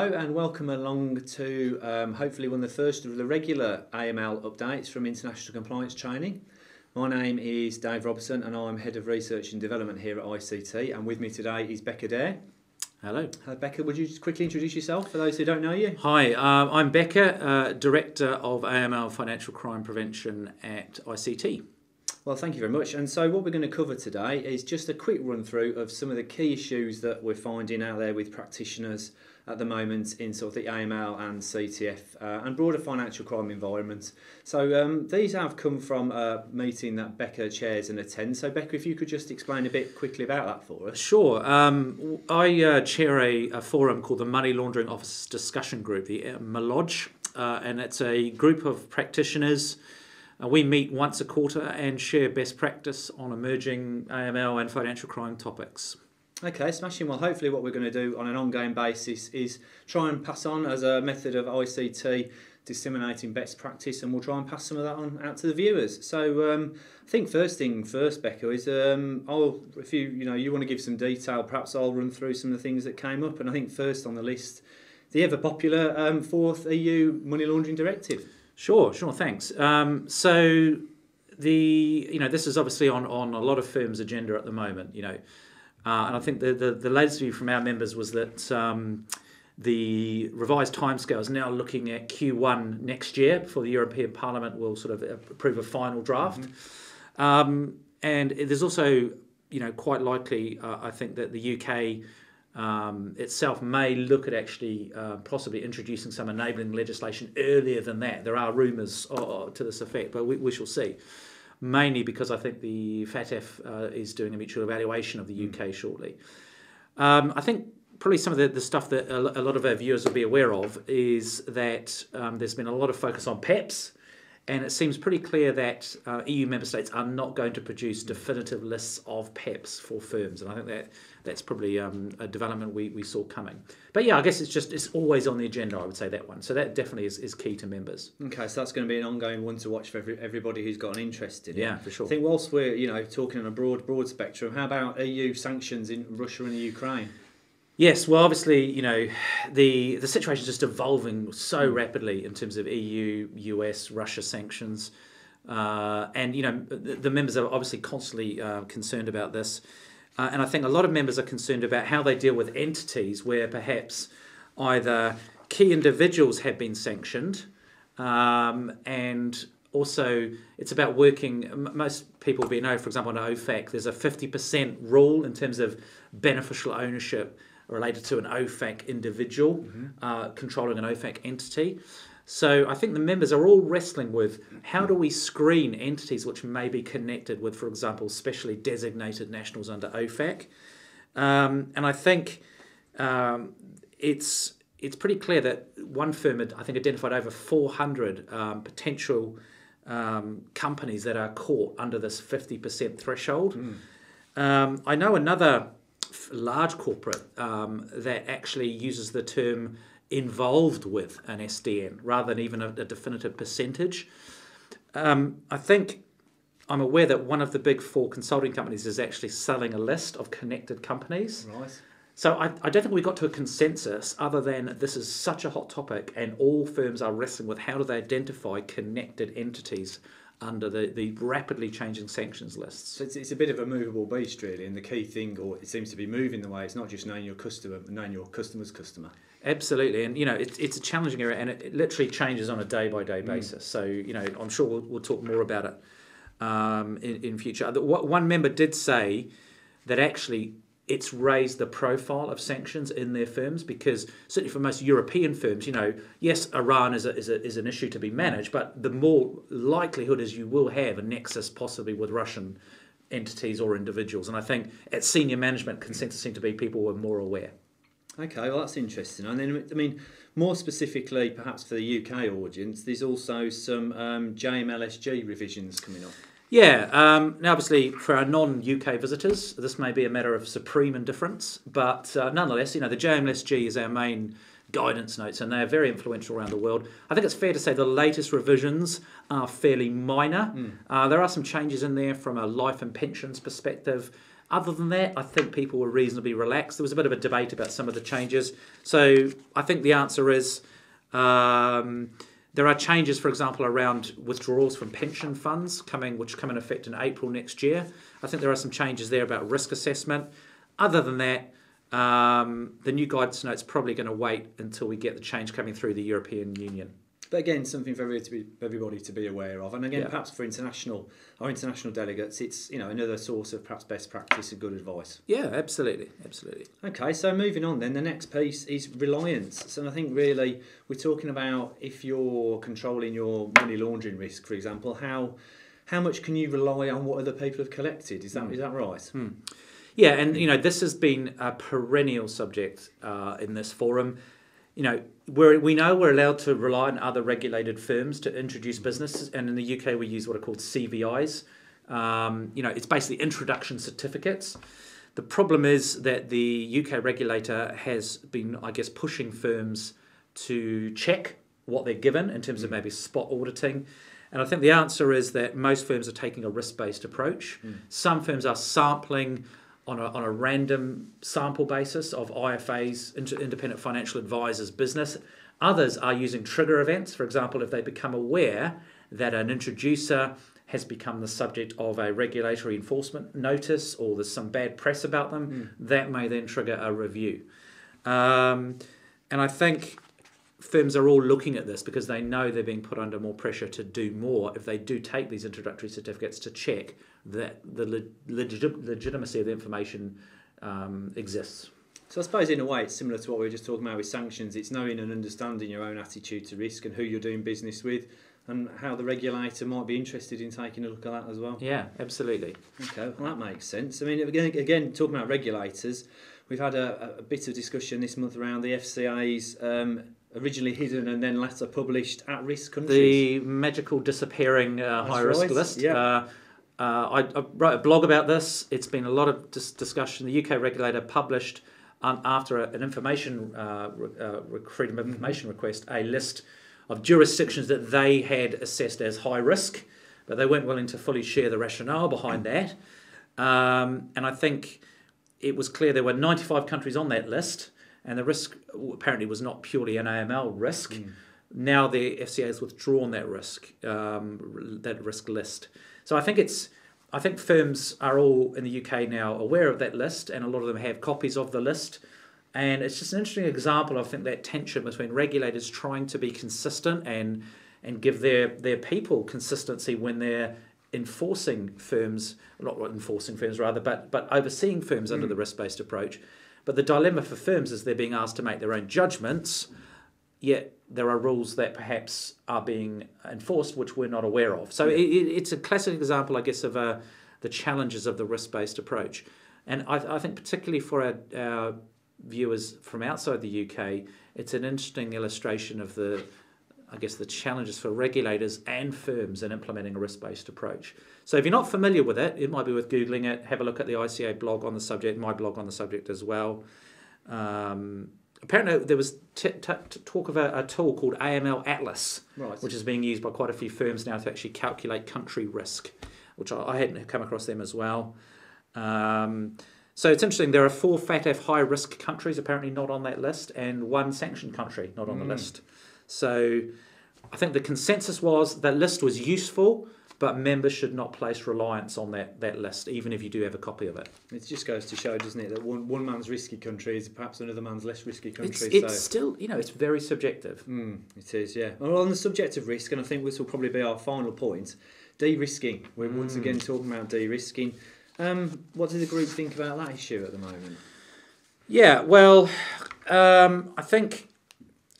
Hello and welcome along to hopefully one of the first of the regular AML updates from International Compliance Training. My name is Dave Robson and I'm Head of Research and Development here at ICT, and with me today is Pekka there. Hello. Pekka, would you just quickly introduce yourself for those who don't know you? Hi, I'm Pekka, Director of AML Financial Crime Prevention at ICT. Well, thank you very much. And so what we're going to cover today is just a quick run through of some of the key issues that we're finding out there with practitioners at the moment in sort of the AML and CTF and broader financial crime environment. So these have come from a meeting that Pekka chairs and attends. So Pekka, if you could just explain a bit quickly about that for us. Sure. I chair a forum called the Money Laundering Officers Discussion Group, the MLODG, and it's a group of practitioners. We meet once a quarter and share best practice on emerging AML and financial crime topics. Okay, smashing. Well, hopefully what we're going to do on an ongoing basis is try and pass on as a method of ICT disseminating best practice, and we'll try and pass some of that on out to the viewers. So I think first thing first, Pekka, is if you want to give some detail, perhaps I'll run through some of the things that came up. And I think first on the list, the ever popular fourth EU money laundering directive. Sure, thanks. So this is obviously on a lot of firms' agenda at the moment, and I think the latest view from our members was that the revised timescale is now looking at Q1 next year before the European Parliament will sort of approve a final draft. Mm-hmm. And there's also, quite likely, I think that the UK itself may look at actually possibly introducing some enabling legislation earlier than that. There are rumours to this effect, but we shall see. Mainly because I think the FATF is doing a mutual evaluation of the UK shortly. I think probably some of the stuff that a lot of our viewers will be aware of is that there's been a lot of focus on PEPs, and it seems pretty clear that EU member states are not going to produce definitive lists of PEPs for firms, and I think that's probably a development we saw coming. But yeah, I guess it's always on the agenda, I would say, that one. So that definitely is key to members. Okay, so that's going to be an ongoing one to watch for everybody who's got an interest in it. Yeah, for sure. I think whilst we're talking on a broad spectrum, how about EU sanctions in Russia and the Ukraine? Yes, well, obviously, the situation is just evolving so rapidly in terms of EU, US, Russia sanctions. And, the members are obviously constantly concerned about this. And I think a lot of members are concerned about how they deal with entities where perhaps either key individuals have been sanctioned and also it's about working. Most people will know, for example, on OFAC, there's a 50% rule in terms of beneficial ownership related to an OFAC individual controlling an OFAC entity. So I think the members are all wrestling with how do we screen entities which may be connected with, for example, specially designated nationals under OFAC. And I think it's pretty clear that one firm had, I think, identified over 400 potential companies that are caught under this 50% threshold. I know another large corporate that actually uses the term involved with an SDN rather than even a definitive percentage. I think I'm aware that one of the big four consulting companies is actually selling a list of connected companies. Right. So I don't think we got to a consensus other than this is such a hot topic and all firms are wrestling with how do they identify connected entities under the rapidly changing sanctions lists. So it's a bit of a movable beast, really, and the key thing, or it seems to be moving the way, it's not just knowing your customer, but knowing your customer's customer. Absolutely, and it's a challenging area, and it literally changes on a day-by-day basis. So I'm sure we'll talk more about it in future. One member did say that actually it's raised the profile of sanctions in their firms because certainly for most European firms, yes, Iran is an issue to be managed, but the more likelihood is you will have a nexus possibly with Russian entities or individuals. And I think at senior management, consensus seemed to be people were more aware. Okay, well that's interesting. And then, more specifically, perhaps for the UK audience, there's also some JMLSG revisions coming up. Yeah, now obviously for our non-UK visitors, this may be a matter of supreme indifference, but nonetheless, the JMLSG is our main guidance notes and they are very influential around the world. I think it's fair to say the latest revisions are fairly minor. There are some changes in there from a life and pensions perspective. Other than that, I think people were reasonably relaxed. There was a bit of a debate about some of the changes. So I think the answer is there are changes, for example, around withdrawals from pension funds which come in effect in April next year. I think there are some changes there about risk assessment. Other than that, the new guidance note's probably going to wait until we get the change coming through the European Union. But again, something for everybody to be aware of. And again, perhaps for our international delegates, it's another source of perhaps best practice and good advice. Yeah, absolutely. Okay, so moving on then, the next piece is Reliance. So I think really we're talking about if you're controlling your money laundering risk, for example, how much can you rely on what other people have collected? Is that right? Yeah, and this has been a perennial subject in this forum. We know we're allowed to rely on other regulated firms to introduce businesses, and in the UK we use what are called CVIs. It's basically introduction certificates. The problem is that the UK regulator has been, I guess, pushing firms to check what they're given in terms of maybe spot auditing. And I think the answer is that most firms are taking a risk-based approach. Some firms are sampling on a random sample basis of IFAs, independent financial advisors' business. Others are using trigger events. For example, if they become aware that an introducer has become the subject of a regulatory enforcement notice or there's some bad press about them, that may then trigger a review. And I think firms are all looking at this because they know they're being put under more pressure to do more if they do take these introductory certificates to check that the legitimacy of the information exists. So I suppose in a way it's similar to what we were just talking about with sanctions. It's knowing and understanding your own attitude to risk and who you're doing business with and how the regulator might be interested in taking a look at that as well. Yeah, absolutely. Okay, well that makes sense. I mean, again talking about regulators, we've had a bit of discussion this month around the FCA's originally hidden and then later published at-risk countries. The magical disappearing high-risk list. Yeah. I wrote a blog about this. It's been a lot of discussion. The UK regulator published, after an information freedom of information request, a list of jurisdictions that they had assessed as high risk, but they weren't willing to fully share the rationale behind that. And I think it was clear there were 95 countries on that list, and the risk apparently was not purely an AML risk. Now the FCA has withdrawn that risk list. So I think firms are all in the UK now aware of that list, and a lot of them have copies of the list. And it's just an interesting example, I think, that tension between regulators trying to be consistent and give their people consistency when they're enforcing firms, not enforcing firms rather, but overseeing firms under the risk-based approach. But the dilemma for firms is they're being asked to make their own judgments, yet there are rules that perhaps are being enforced which we're not aware of. So it's a classic example, I guess, of the challenges of the risk-based approach. And I think particularly for our viewers from outside the UK, it's an interesting illustration of the challenges for regulators and firms in implementing a risk-based approach. So if you're not familiar with it, it might be worth Googling it. Have a look at the ICA blog on the subject, my blog on the subject as well. Apparently there was talk of a tool called AML Atlas, which is being used by quite a few firms now to actually calculate country risk, which I hadn't come across them as well. So it's interesting, there are 4 FATF high-risk countries apparently not on that list and 1 sanctioned country not on the list. So I think the consensus was that list was useful, but members should not place reliance on that list, even if you do have a copy of it. It just goes to show, doesn't it, that one man's risky country is perhaps another man's less risky country. It's still, it's very subjective. It is, yeah. Well, on the subject of risk, and I think this will probably be our final point, de-risking. We're once again talking about de-risking. What does the group think about that issue at the moment? Yeah, well, I think,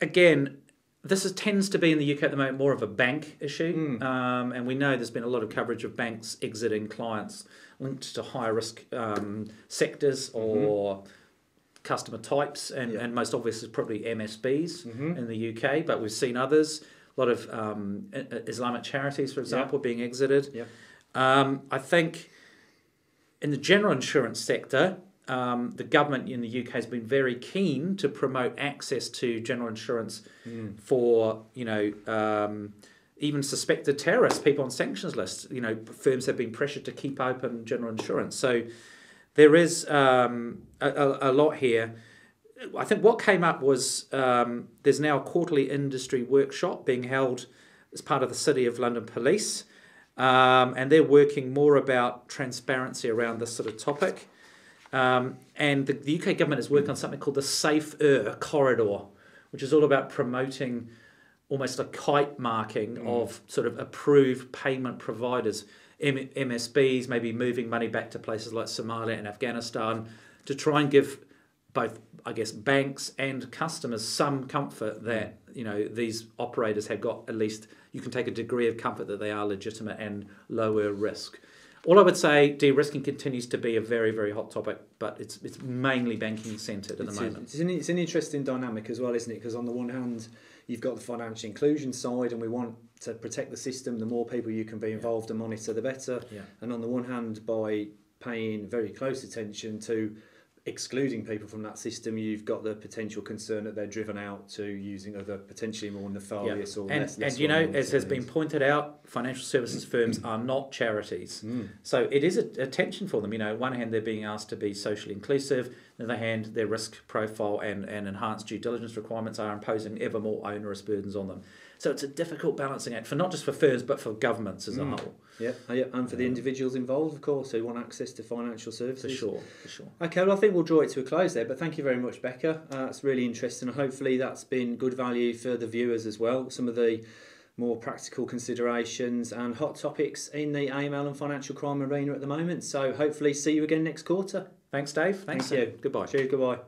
again, this tends to be in the UK at the moment more of a bank issue, and we know there's been a lot of coverage of banks exiting clients linked to higher risk sectors or customer types, and most obvious is probably MSBs in the UK, but we've seen others, a lot of Islamic charities, for example, being exited. I think in the general insurance sector, the government in the UK has been very keen to promote access to general insurance for, even suspected terrorists, people on sanctions lists. Firms have been pressured to keep open general insurance. So there is a lot here. I think what came up was there's now a quarterly industry workshop being held as part of the City of London Police, and they're working more about transparency around this sort of topic. And the UK government is working on something called the Safer Corridor, which is all about promoting almost a kite marking of sort of approved payment providers, MSBs, maybe moving money back to places like Somalia and Afghanistan, to try and give both, I guess, banks and customers some comfort that, you know, these operators have got, at least you can take a degree of comfort that they are legitimate and lower risk. All I would say, de-risking continues to be a very, very hot topic, but it's mainly banking centred at the moment. It's an interesting dynamic as well, isn't it? Because on the one hand, you've got the financial inclusion side, and we want to protect the system. The more people you can be involved and monitor, the better. Yeah. And on the one hand, by paying very close attention to excluding people from that system, you've got the potential concern that they're driven out to using other potentially more nefarious or less. And you know, as has been pointed out, financial services firms are not charities. So it is a tension for them. You know, on one hand, they're being asked to be socially inclusive. On the other hand, their risk profile and enhanced due diligence requirements are imposing ever more onerous burdens on them. So it's a difficult balancing act, for not just for firms, but for governments as a whole. Yeah, and for the individuals involved, of course, who want access to financial services. For sure. Okay, well, I think we'll draw it to a close there, but thank you very much, Pekka. It's really interesting, and hopefully that's been good value for the viewers as well. Some of the more practical considerations and hot topics in the AML and financial crime arena at the moment. So hopefully see you again next quarter. Thanks, Dave. Thank you. Goodbye. Cheers, goodbye.